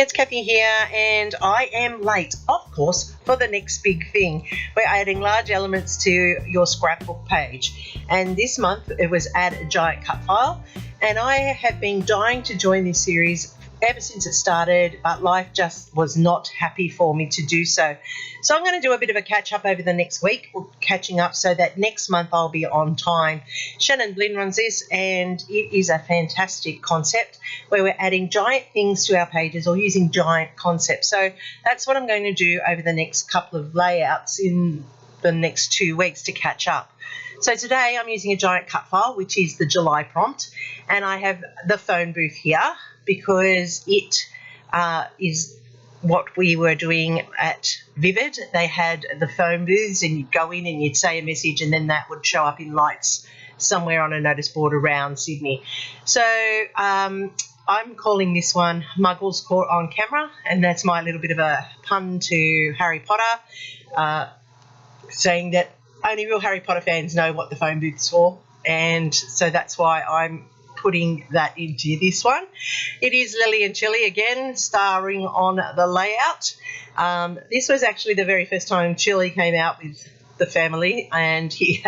It's Kathy here, and I am late, of course, for the next big thing. We're adding large elements to your scrapbook page, and this month it was Add a Giant Cut File, and I have been dying to join this series ever since it started, but life just was not happy for me to do so. So I'm going to do a bit of a catch up over the next week, catching up so that next month I'll be on time. Shannon Blinn runs this, and it is a fantastic concept where we're adding giant things to our pages or using giant concepts. So that's what I'm going to do over the next couple of layouts in the next 2 weeks to catch up. So today I'm using a giant cut file, which is the July prompt, and I have the phone booth here because it is what we were doing at Vivid. They had the phone booths, and you'd go in and you'd say a message, and then that would show up in lights somewhere on a notice board around Sydney. So I'm calling this one Muggles Caught on Camera, and that's my little bit of a pun to Harry Potter, saying that only real Harry Potter fans know what the phone booth's for, and so that's why I'm putting that into this one. It is Lily and Chili again, starring on the layout. This was actually the very first time Chili came out with the family, and he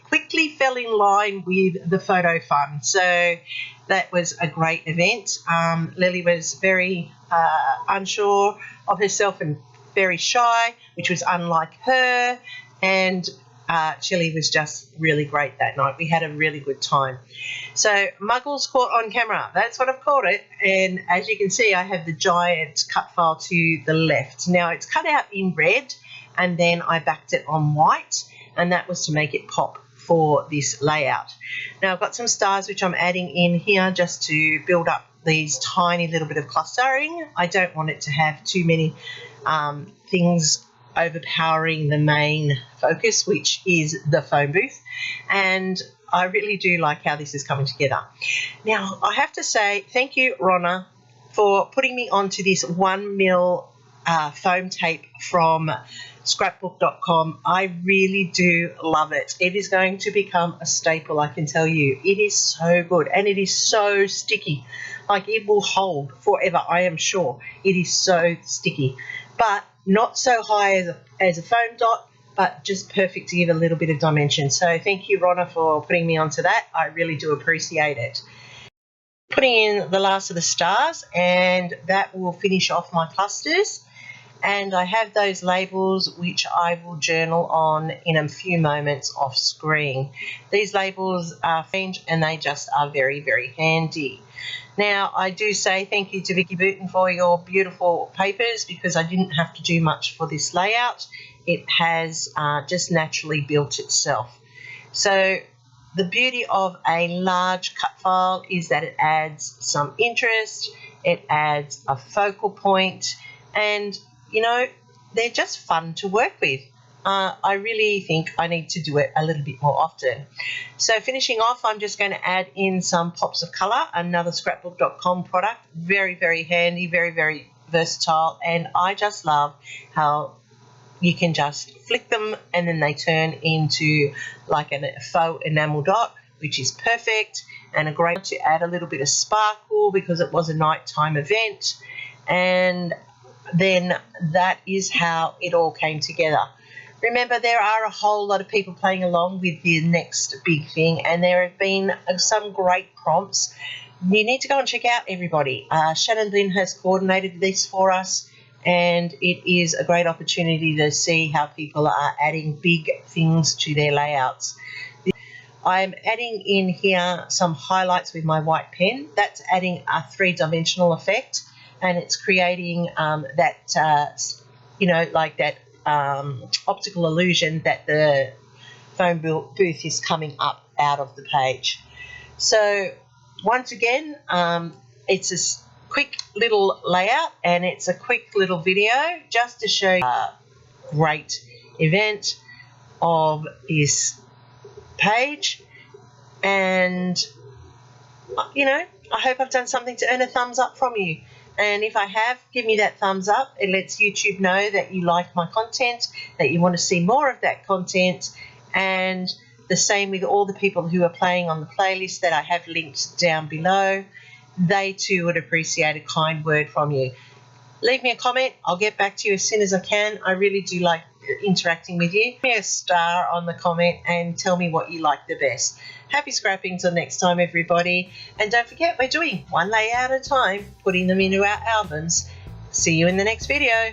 quickly fell in line with the photo fun. So that was a great event. Lily was very unsure of herself and very shy, which was unlike her, and Chili was just really great that night. We had a really good time. So Muggles Caught on Camera, that's what I've called it, and as you can see I have the giant cut file to the left. Now it's cut out in red, and then I backed it on white, and that was to make it pop for this layout. Now I've got some stars which I'm adding in here just to build up these tiny little bit of clustering. I don't want it to have too many things overpowering the main focus, which is the phone booth, and I really do like how this is coming together. Now I have to say thank you, Ronna, for putting me onto this 1mm foam tape from scrapbook.com. I really do love it. It is going to become a staple, I can tell you. It is so good, and it is so sticky. Like, it will hold forever, I am sure. It is so sticky, but not so high as a foam dot, but just perfect to give a little bit of dimension. So thank you, Ronna, for putting me onto that. I really do appreciate it. Putting in the last of the stars, and that will finish off my clusters. And I have those labels which I will journal on in a few moments off screen. These labels are French, and they just are very, very handy. Now, I do say thank you to Vicky Booten for your beautiful papers, because I didn't have to do much for this layout. It has just naturally built itself. So the beauty of a large cut file is that it adds some interest, it adds a focal point, and you know, they're just fun to work with. I really think I need to do it a little bit more often. So finishing off, I'm just going to add in some pops of colour, another scrapbook.com product. Very, very handy, very, very versatile, and I just love how you can just flick them and then they turn into like a faux enamel dot, which is perfect, and a great to add a little bit of sparkle because it was a nighttime event. And then that is how it all came together. Remember, there are a whole lot of people playing along with the next big thing, and there have been some great prompts. You need to go and check out everybody. Shannon Blinn has coordinated this for us, and it is a great opportunity to see how people are adding big things to their layouts. I'm adding in here some highlights with my white pen. That's adding a three-dimensional effect, and it's creating like that optical illusion that the phone booth is coming up out of the page. So once again, it's a quick little layout, and it's a quick little video just to show you a great event of this page. And you know, I hope I've done something to earn a thumbs up from you. And if I have, give me that thumbs up. It lets YouTube know that you like my content, that you want to see more of that content. And the same with all the people who are playing on the playlist that I have linked down below. They too would appreciate a kind word from you. Leave me a comment. I'll get back to you as soon as I can. I really do like interacting with you. Give me a star on the comment and tell me what you like the best. Happy scrapping till next time, everybody. And don't forget, we're doing one layout at a time, putting them into our albums. See you in the next video.